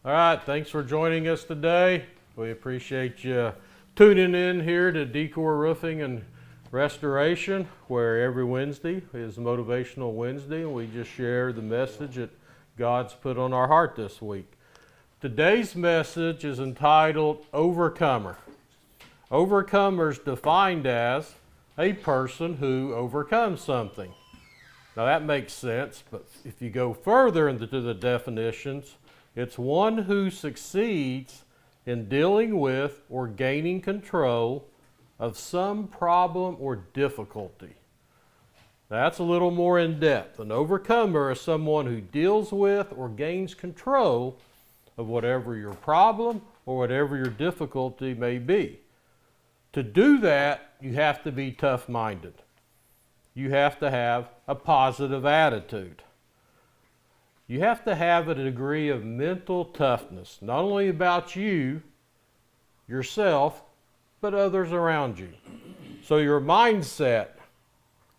All right, thanks for joining us today. We appreciate you tuning in here to Decor Roofing and Restoration, where every Wednesday is Motivational Wednesday, and we just share the message that God's put on our heart this week. Today's message is entitled Overcomer. Overcomer is defined as a person who overcomes something. Now that makes sense, but if you go further into the definitions, it's one who succeeds in dealing with or gaining control of some problem or difficulty. That's a little more in depth. An overcomer is someone who deals with or gains control of whatever your problem or whatever your difficulty may be. To do that, you have to be tough-minded. You have to have a positive attitude. You have to have a degree of mental toughness, not only about you, yourself, but others around you. So your mindset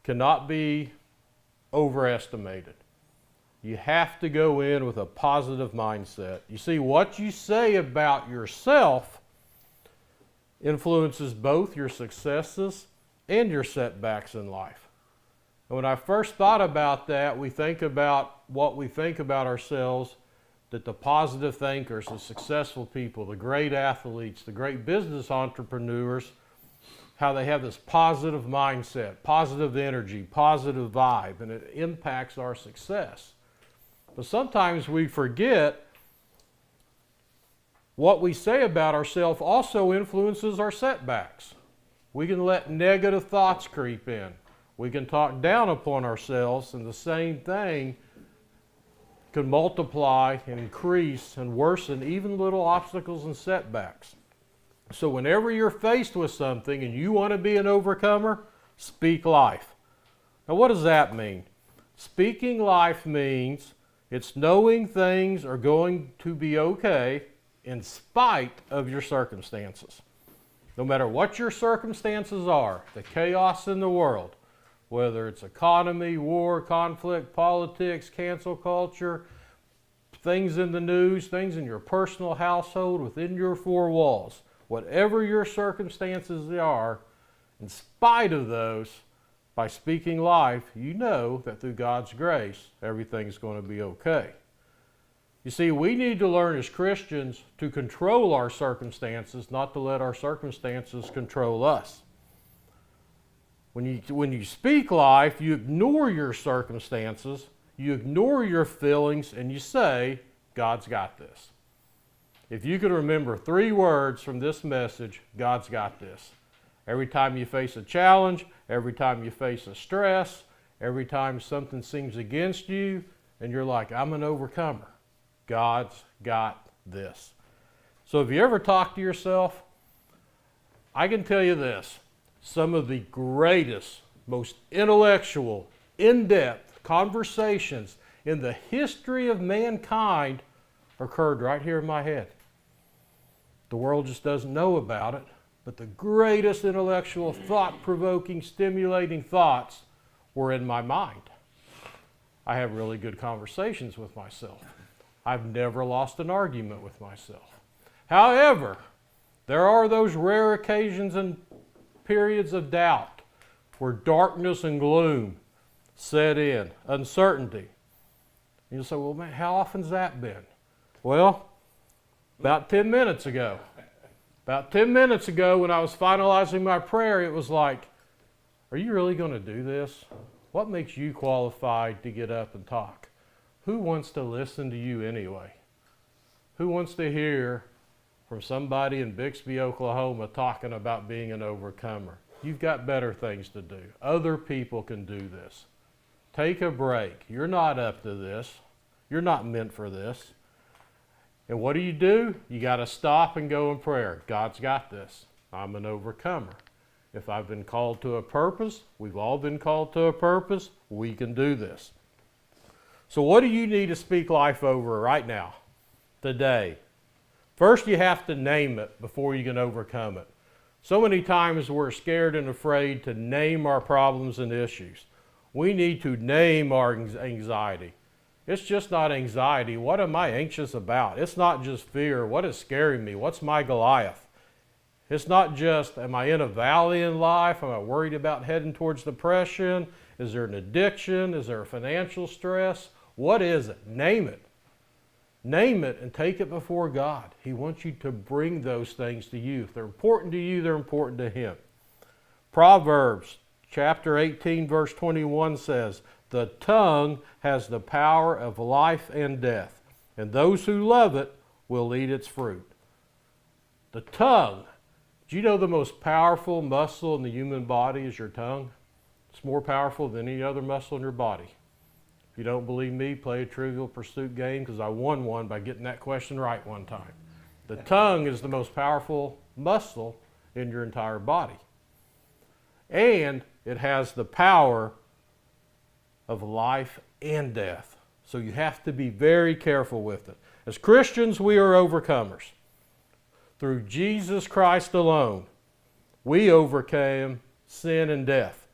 cannot be overestimated. You have to go in with a positive mindset. You see, what you say about yourself influences both your successes and your setbacks in life. And when I first thought about that, we think about what we think about ourselves, that the positive thinkers, the successful people, the great athletes, the great business entrepreneurs, how they have this positive mindset, positive energy, positive vibe, and it impacts our success. But sometimes we forget what we say about ourselves also influences our setbacks. We can let negative thoughts creep in. We can talk down upon ourselves, and the same thing can multiply and increase and worsen even little obstacles and setbacks. So whenever you're faced with something and you want to be an overcomer, speak life. Now what does that mean? Speaking life means it's knowing things are going to be okay in spite of your circumstances. No matter what your circumstances are, the chaos in the world, whether it's economy, war, conflict, politics, cancel culture, things in the news, things in your personal household, within your four walls, whatever your circumstances are, in spite of those, by speaking life, you know that through God's grace, everything's going to be okay. You see, we need to learn as Christians to control our circumstances, not to let our circumstances control us. When you speak life, you ignore your circumstances, you ignore your feelings, and you say, God's got this. If you could remember 3 words from this message, God's got this. Every time you face a challenge, every time you face a stress, every time something seems against you, and you're like, I'm an overcomer. God's got this. So if you ever talk to yourself, I can tell you this. Some of the greatest, most intellectual, in-depth conversations in the history of mankind occurred right here in my head. The world just doesn't know about it, but the greatest intellectual, thought-provoking, stimulating thoughts were in my mind. I have really good conversations with myself. I've never lost an argument with myself. However, there are those rare occasions and periods of doubt where darkness and gloom set in, uncertainty. And you'll say, well, man, how often's that been? Well, about 10 minutes ago. About 10 minutes ago when I was finalizing my prayer, it was like, are you really going to do this? What makes you qualified to get up and talk? Who wants to listen to you anyway? Who wants to hear from somebody in Bixby, Oklahoma talking about being an overcomer? You've got better things to do. Other people can do this. Take a break. You're not up to this. You're not meant for this. And what do? You got to stop and go in prayer. God's got this. I'm an overcomer. If I've been called to a purpose, we've all been called to a purpose, we can do this. So what do you need to speak life over right now, today? First, you have to name it before you can overcome it. So many times we're scared and afraid to name our problems and issues. We need to name our anxiety. It's just not anxiety. What am I anxious about? It's not just fear. What is scaring me? What's my Goliath? It's not just, am I in a valley in life? Am I worried about heading towards depression? Is there an addiction? Is there a financial stress? What is it? Name it. Name it and take it before God. He wants you to bring those things to you. If they're important to you, they're important to Him. Proverbs chapter 18, verse 21 says, "The tongue has the power of life and death, and those who love it will eat its fruit." The tongue. Do you know the most powerful muscle in the human body is your tongue? It's more powerful than any other muscle in your body. If you don't believe me, play a Trivial Pursuit game, because I won one by getting that question right one time. The tongue is the most powerful muscle in your entire body. And it has the power of life and death. So you have to be very careful with it. As Christians, we are overcomers. Through Jesus Christ alone, we overcame sin and death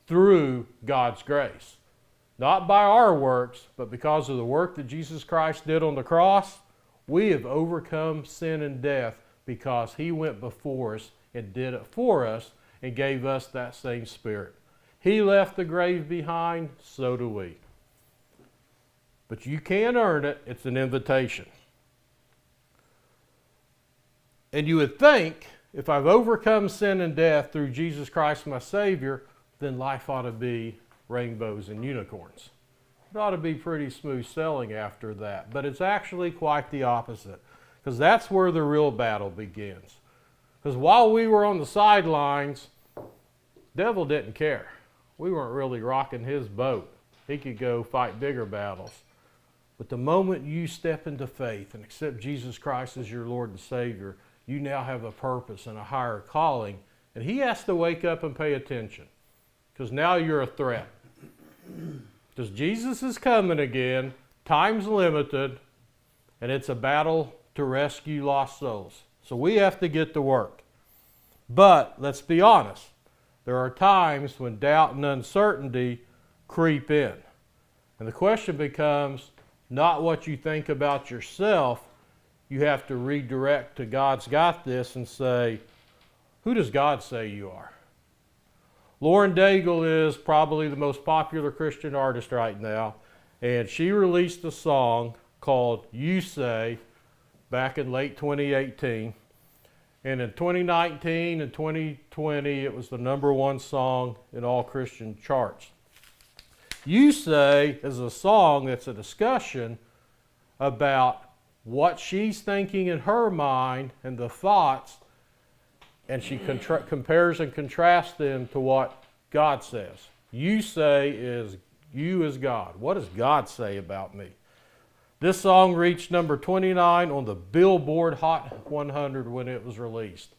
through God's grace. Not by our works, but because of the work that Jesus Christ did on the cross, we have overcome sin and death because He went before us and did it for us and gave us that same Spirit. He left the grave behind, so do we. But you can't earn it. It's an invitation. And you would think, if I've overcome sin and death through Jesus Christ my Savior, then life ought to be rainbows and unicorns. It ought to be pretty smooth sailing after that. But it's actually quite the opposite, because that's where the real battle begins. Because while we were on the sidelines, the devil didn't care. We weren't really rocking his boat. He could go fight bigger battles. But the moment you step into faith and accept Jesus Christ as your Lord and Savior, you now have a purpose and a higher calling. And He has to wake up and pay attention, because now you're a threat. Because Jesus is coming again, time's limited, and it's a battle to rescue lost souls. So we have to get to work. But let's be honest, there are times when doubt and uncertainty creep in. And the question becomes not what you think about yourself. You have to redirect to God's got this and say, who does God say you are? Lauren Daigle is probably the most popular Christian artist right now, and she released a song called "You Say" back in late 2018. And in 2019 and 2020, it was the #1 song in all Christian charts. "You Say" is a song that's a discussion about what she's thinking in her mind and the thoughts, and she compares and contrasts them to what God says. You say is you as God. What does God say about me? This song reached number 29 on the Billboard Hot 100 when it was released.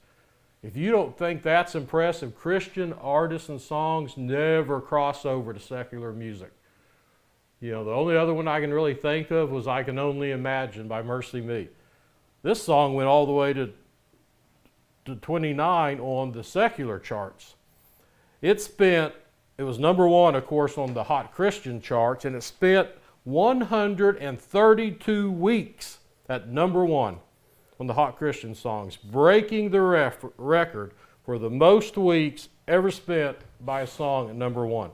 If you don't think that's impressive, Christian artists and songs never cross over to secular music. You know, the only other one I can really think of was "I Can Only Imagine" by Mercy Me. This song went all the way to 29 on the secular charts. It was #1, of course, on the Hot Christian charts, and it spent 132 weeks at #1 on the Hot Christian songs, breaking the record for the most weeks ever spent by a song at #1.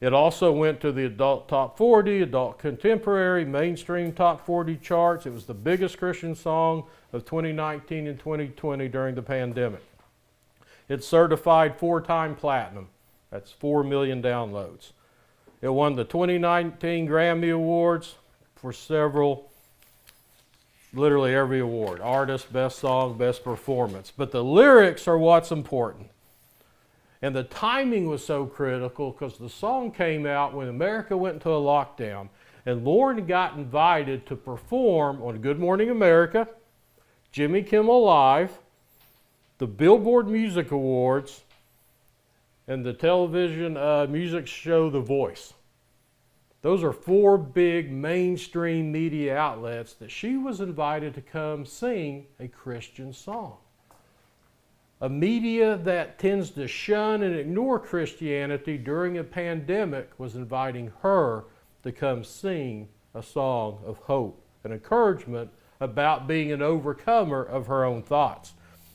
It also went to the adult top 40, adult contemporary, mainstream top 40 charts. It was the biggest Christian song of 2019 and 2020 during the pandemic. It's certified 4-time platinum. That's 4 million downloads. It won the 2019 Grammy Awards for several, literally every award. Artist, best song, best performance. But the lyrics are what's important. And the timing was so critical because the song came out when America went into a lockdown. And Lauren got invited to perform on Good Morning America, Jimmy Kimmel Live, the Billboard Music Awards, and the television music show The Voice. Those are 4 big mainstream media outlets that she was invited to come sing a Christian song. A media that tends to shun and ignore Christianity during a pandemic was inviting her to come sing a song of hope and encouragement about being an overcomer of her own thoughts.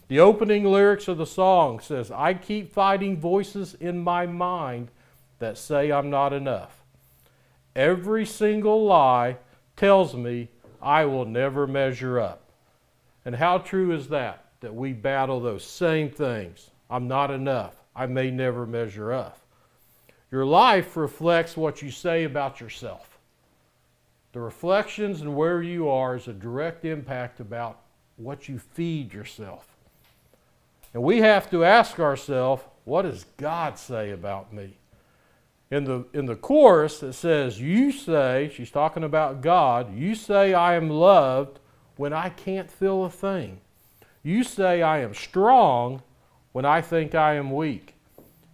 The opening lyrics of the song says, I keep fighting voices in my mind that say I'm not enough. Every single lie tells me I will never measure up. And how true is that? That we battle those same things. I'm not enough. I may never measure up. Your life reflects what you say about yourself. The reflections and where you are is a direct impact about what you feed yourself. And we have to ask ourselves, what does God say about me? In the chorus it says, you say, she's talking about God, you say I am loved when I can't feel a thing. You say I am strong when I think I am weak.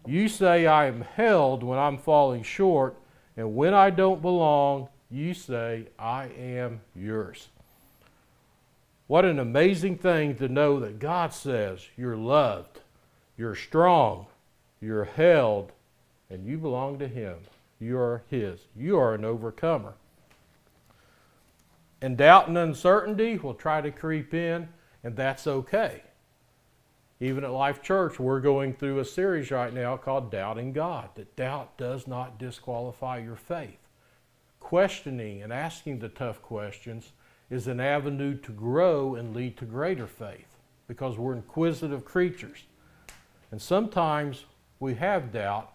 You say I am held when I'm falling short, and when I don't belong, you say I am yours. What an amazing thing to know that God says you're loved, you're strong, you're held, and you belong to Him. You are His. You are an overcomer. And doubt and uncertainty will try to creep in, and that's okay. Even at Life Church, we're going through a series right now called Doubting God, that doubt does not disqualify your faith. Questioning and asking the tough questions is an avenue to grow and lead to greater faith, because we're inquisitive creatures. And sometimes we have doubt,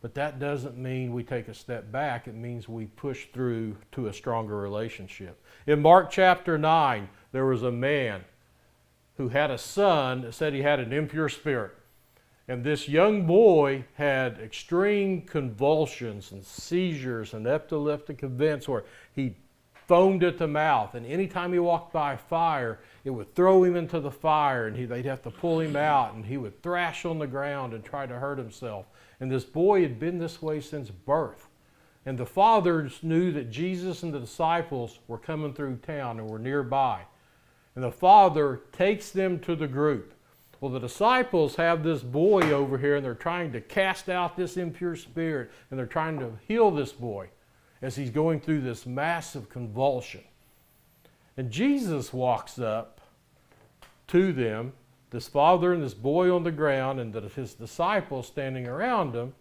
but that doesn't mean we take a step back. It means we push through to a stronger relationship. In Mark chapter 9, there was a man who had a son that said he had an impure spirit. And this young boy had extreme convulsions and seizures and epileptic events where he foamed at the mouth. And anytime he walked by fire, it would throw him into the fire, and they'd have to pull him out, and he would thrash on the ground and try to hurt himself. And this boy had been this way since birth. And the fathers knew that Jesus and the disciples were coming through town and were nearby. And the father takes them to the group. Well, the disciples have this boy over here, and they're trying to cast out this impure spirit, and they're trying to heal this boy as he's going through this massive convulsion. And Jesus walks up to them, this father and this boy on the ground, and his disciples standing around him,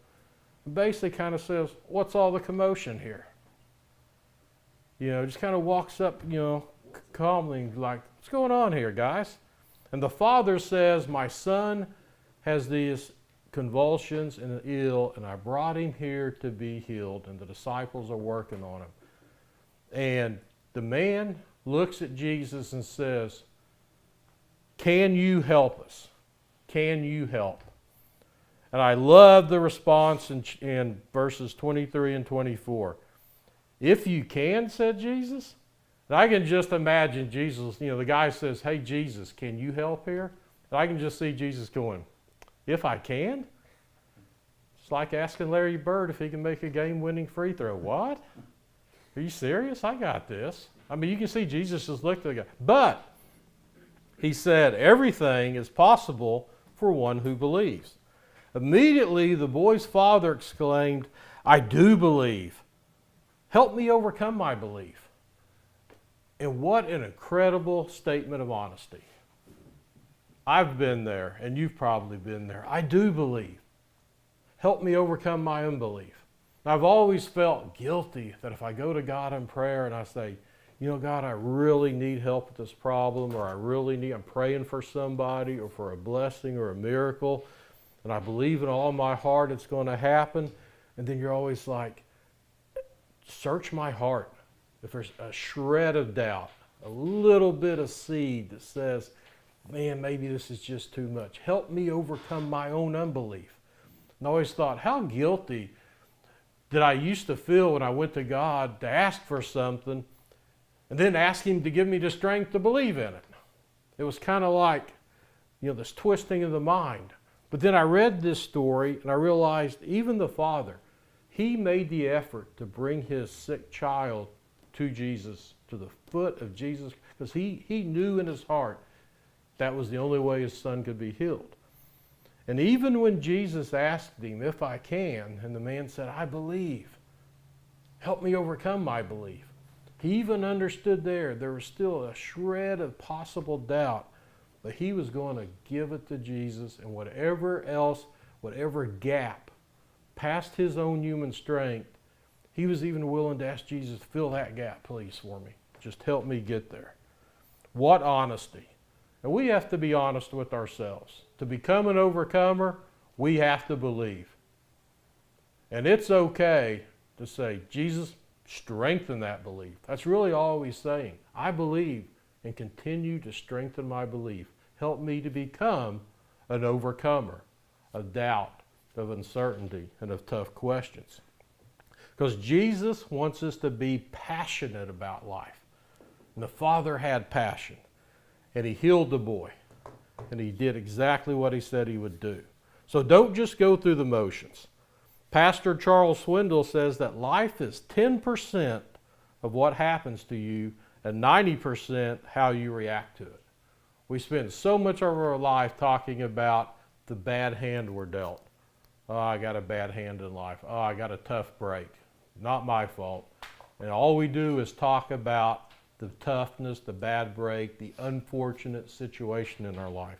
and basically kind of says, what's all the commotion here? Just kind of walks up, calmly, like, what's going on here, guys? And the father says, my son has these convulsions and is ill, and I brought him here to be healed, and the disciples are working on him. And the man looks at Jesus and says, can you help us? Can you help? And I love the response in verses 23 and 24. If you can, said Jesus. And I can just imagine Jesus, the guy says, hey, Jesus, can you help here? And I can just see Jesus going, if I can? It's like asking Larry Bird if he can make a game-winning free throw. What? Are you serious? I got this. I mean, you can see Jesus just looked at the guy. But he said, everything is possible for one who believes. Immediately, the boy's father exclaimed, I do believe. Help me overcome my belief. And what an incredible statement of honesty. I've been there, and you've probably been there. I do believe. Help me overcome my unbelief. And I've always felt guilty that if I go to God in prayer and I say, God, I really need help with this problem, or I'm praying for somebody or for a blessing or a miracle, and I believe in all my heart it's going to happen. And then you're always like, search my heart. If there's a shred of doubt, a little bit of seed that says, man, maybe this is just too much. Help me overcome my own unbelief. And I always thought, how guilty did I used to feel when I went to God to ask for something and then ask Him to give me the strength to believe in it. It was kind of like, this twisting of the mind. But then I read this story and I realized even the father, he made the effort to bring his sick child to Jesus, to the foot of Jesus, because he knew in his heart that was the only way his son could be healed. And even when Jesus asked him, if I can, and the man said, I believe, Help me overcome my belief. He even understood there was still a shred of possible doubt, but he was going to give it to Jesus, and whatever else, whatever gap past his own human strength, he was even willing to ask Jesus, fill that gap, please, for me. Just help me get there. What honesty. And we have to be honest with ourselves. To become an overcomer, we have to believe. And it's okay to say, Jesus, strengthen that belief. That's really all he's saying. I believe and continue to strengthen my belief. Help me to become an overcomer of doubt, of uncertainty, and of tough questions. Because Jesus wants us to be passionate about life. And the Father had passion. And he healed the boy. And he did exactly what he said he would do. So don't just go through the motions. Pastor Charles Swindoll says that life is 10% of what happens to you and 90% how you react to it. We spend so much of our life talking about the bad hand we're dealt. Oh, I got a bad hand in life. Oh, I got a tough break. Not my fault. And all we do is talk about the toughness, the bad break, the unfortunate situation in our life.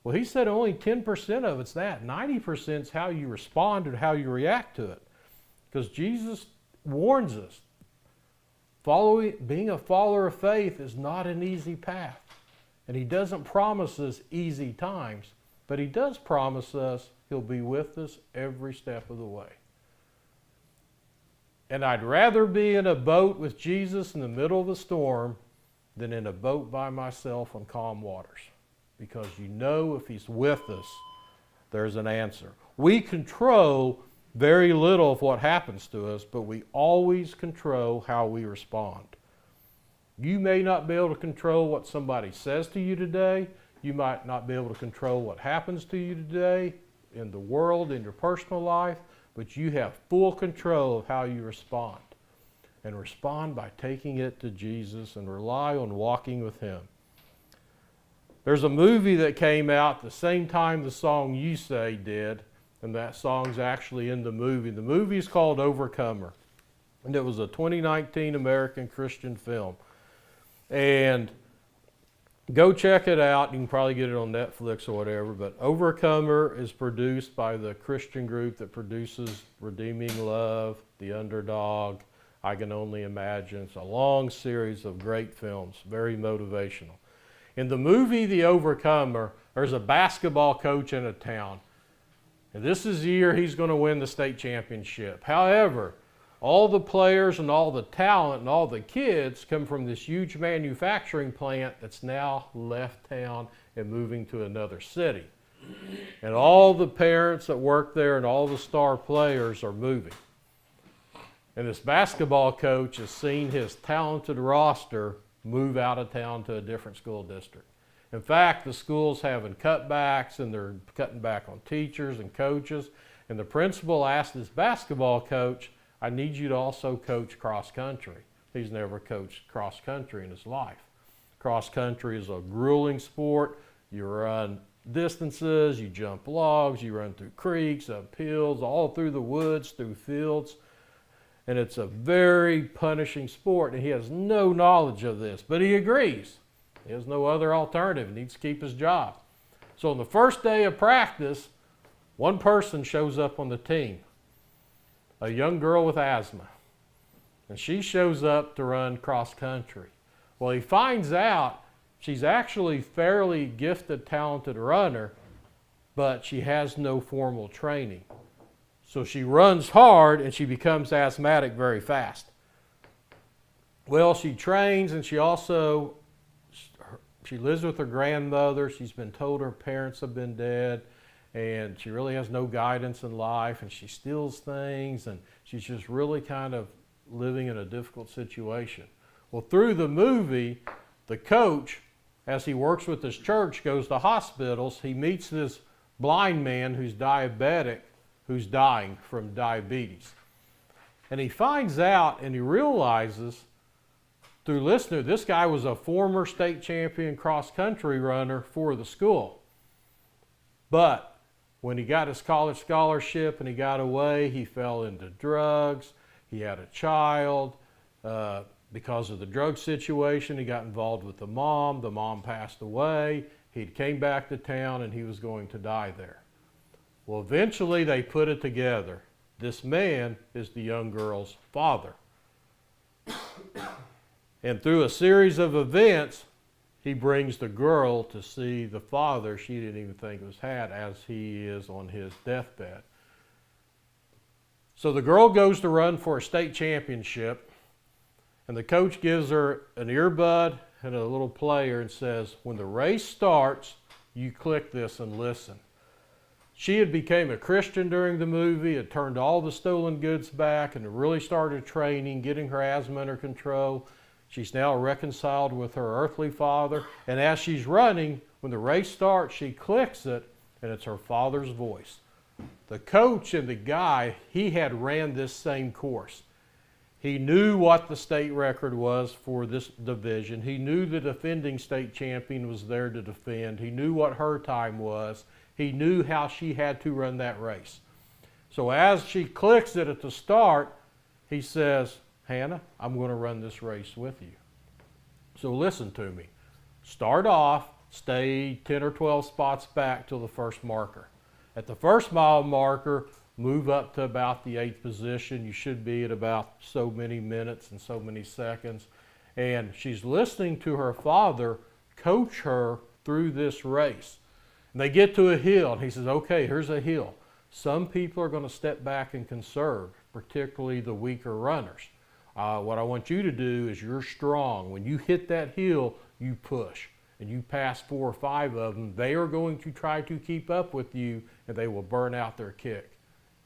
Well, he said only 10% of it's that. 90% is how you respond and how you react to it. Because Jesus warns us, being a follower of faith is not an easy path. And he doesn't promise us easy times, but he does promise us he'll be with us every step of the way. And I'd rather be in a boat with Jesus in the middle of the storm than in a boat by myself on calm waters. Because you know if he's with us, there's an answer. We control very little of what happens to us, but we always control how we respond. You may not be able to control what somebody says to you today. You might not be able to control what happens to you today in the world, in your personal life, but you have full control of how you respond. And respond by taking it to Jesus and rely on walking with him. There's a movie that came out the same time the song You Say did, and that song's actually in the movie. The movie is called Overcomer, and it was a 2019 American Christian film. And go check it out. You can probably get it on Netflix or whatever, but Overcomer is produced by the Christian group that produces Redeeming Love, The Underdog, I Can Only Imagine. It's a long series of great films, very motivational. In the movie The Overcomer, there's a basketball coach in a town. And this is the year he's going to win the state championship. However, all the players and all the talent and all the kids come from this huge manufacturing plant that's now left town and moving to another city. And all the parents that work there and all the star players are moving. And this basketball coach has seen his talented roster move out of town to a different school district. In fact, the school's having cutbacks and they're cutting back on teachers and coaches. And the principal asked this basketball coach, I need you to also coach cross country. He's never coached cross country in his life. Cross country is a grueling sport. You run distances, you jump logs, you run through creeks, up hills, all through the woods, through fields. And it's a very punishing sport, and he has no knowledge of this, but he agrees. He has no other alternative. He needs to keep his job. So on the first day of practice, one person shows up on the team, a young girl with asthma, and she shows up to run cross country. Well, he finds out she's actually fairly gifted, talented runner, but she has no formal training. So she runs hard and she becomes asthmatic very fast. Well, she trains and she lives with her grandmother. She's been told her parents have been dead and she really has no guidance in life and she steals things and she's just really kind of living in a difficult situation. Well, through the movie, the coach, as he works with his church, goes to hospitals. He meets this blind man who's diabetic, who's dying from diabetes. And he finds out and he realizes through listening, this guy was a former state champion cross-country runner for the school. But when he got his college scholarship and he got away, he fell into drugs. He had a child. Because of the drug situation, he got involved with the mom. The mom passed away. He came back to town and he was going to die there. Well, eventually they put it together. This man is the young girl's father. And through a series of events, he brings the girl to see the father she didn't even think was had as he is on his deathbed. So the girl goes to run for a state championship, and the coach gives her an earbud and a little player and says, when the race starts, you click this and listen. She had become a Christian during the movie, had turned all the stolen goods back, and really started training, getting her asthma under control. She's now reconciled with her earthly father, and as she's running, when the race starts, she clicks it, and it's her father's voice. The coach and the guy, he had ran this same course. He knew what the state record was for this division. He knew the defending state champion was there to defend. He knew what her time was. He knew how she had to run that race. So as she clicks it at the start, he says, Hannah, I'm going to run this race with you. So listen to me. Start off, stay 10 or 12 spots back till the first marker. At the first mile marker, move up to about the 8th position. You should be at about so many minutes and so many seconds. And she's listening to her father coach her through this race. And they get to a hill, and he says, okay, here's a hill. Some people are going to step back and conserve, particularly the weaker runners. What I want you to do is you're strong. When you hit that hill, you push. And you pass 4 or 5 of them, they are going to try to keep up with you, and they will burn out their kick.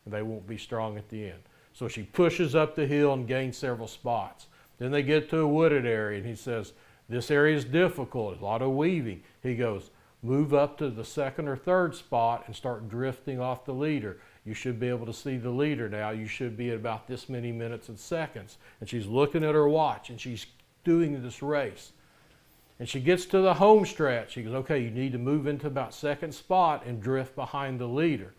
And they won't be strong at the end. So she pushes up the hill and gains several spots. Then they get to a wooded area, and he says, this area is difficult, a lot of weaving. He goes, move up to the 2nd or 3rd spot and start drifting off the leader. You should be able to see the leader now. You should be at about this many minutes and seconds. And she's looking at her watch, and she's doing this race. And she gets to the home stretch. She goes, okay, you need to move into about 2nd spot and drift behind the leader.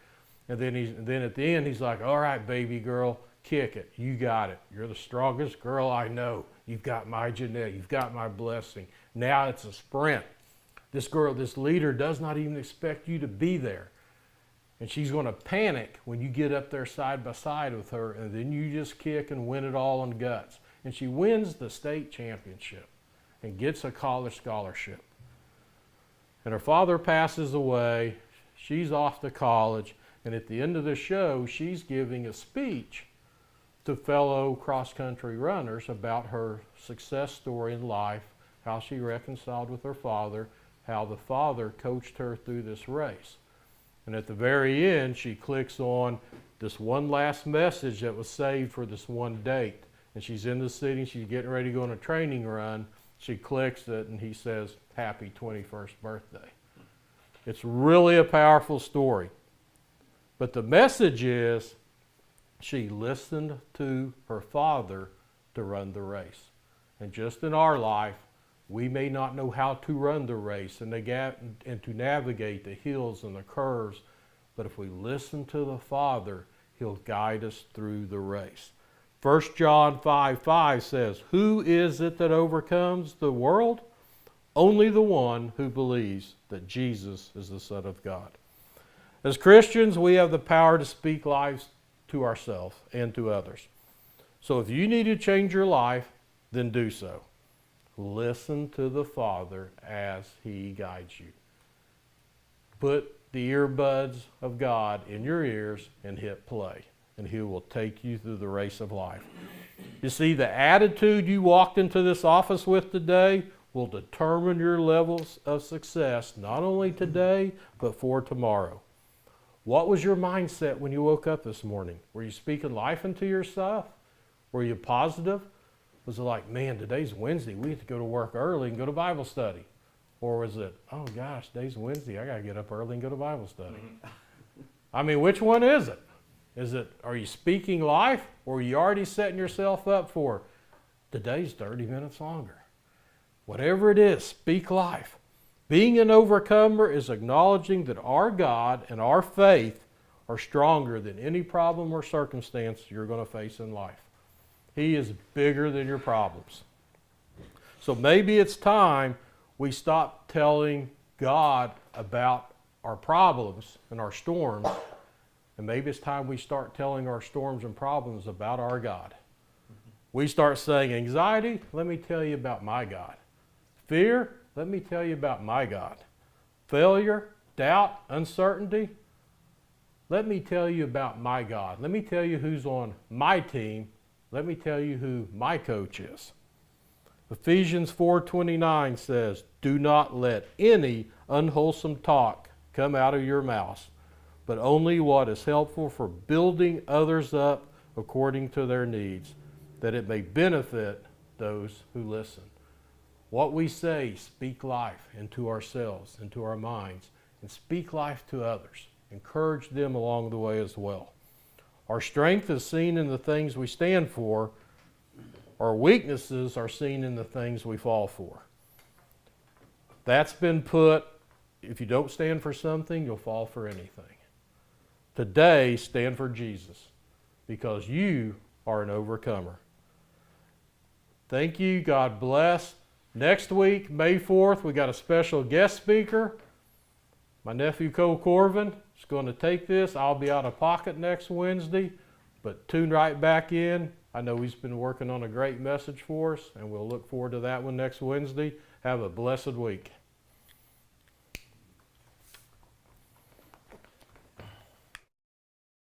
And then at the end, he's like, all right, baby girl, kick it. You got it. You're the strongest girl I know. You've got my genetic. You've got my blessing. Now it's a sprint. This girl, this leader does not even expect you to be there. And she's going to panic when you get up there side by side with her, and then you just kick and win it all on guts. And she wins the state championship and gets a college scholarship. And her father passes away. She's off to college. And at the end of the show, she's giving a speech to fellow cross-country runners about her success story in life, how she reconciled with her father, how the father coached her through this race. And at the very end, she clicks on this one last message that was saved for this one date. And she's in the city, she's getting ready to go on a training run. She clicks it, and he says, happy 21st birthday. It's really a powerful story. But the message is, she listened to her father to run the race. And just in our life, we may not know how to run the race and to navigate the hills and the curves, but if we listen to the Father, He'll guide us through the race. 1 John 5:5 says, who is it that overcomes the world? Only the one who believes that Jesus is the Son of God. As Christians, we have the power to speak lives to ourselves and to others. So if you need to change your life, then do so. Listen to the Father as He guides you. Put the earbuds of God in your ears and hit play, and He will take you through the race of life. You see, the attitude you walked into this office with today will determine your levels of success, not only today, but for tomorrow. What was your mindset when you woke up this morning? Were you speaking life into yourself? Were you positive? Was it like, man, today's Wednesday, we have to go to work early and go to Bible study? Or was it, oh gosh, today's Wednesday, I got to get up early and go to Bible study? I mean, which one is it? Are you speaking life, or are you already setting yourself up for today's 30 minutes longer? Whatever it is, speak life. Being an overcomer is acknowledging that our God and our faith are stronger than any problem or circumstance you're going to face in life. He is bigger than your problems. So maybe it's time we stop telling God about our problems and our storms, and maybe it's time we start telling our storms and problems about our God. We start saying, anxiety, let me tell you about my God. Fear, let me tell you about my God. Failure, doubt, uncertainty, let me tell you about my God. Let me tell you who's on my team. Let me tell you who my coach is. Ephesians 4:29 says, do not let any unwholesome talk come out of your mouth, but only what is helpful for building others up according to their needs, that it may benefit those who listen. What we say, speak life into ourselves, into our minds, and speak life to others. Encourage them along the way as well. Our strength is seen in the things we stand for. Our weaknesses are seen in the things we fall for. That's been put, if you don't stand for something, you'll fall for anything. Today, stand for Jesus, because you are an overcomer. Thank you. God bless. Next week, May 4th, we got a special guest speaker. My nephew Cole Corvin is going to take this. I'll be out of pocket next Wednesday, but tune right back in. I know he's been working on a great message for us, and we'll look forward to that one next Wednesday. Have a blessed week.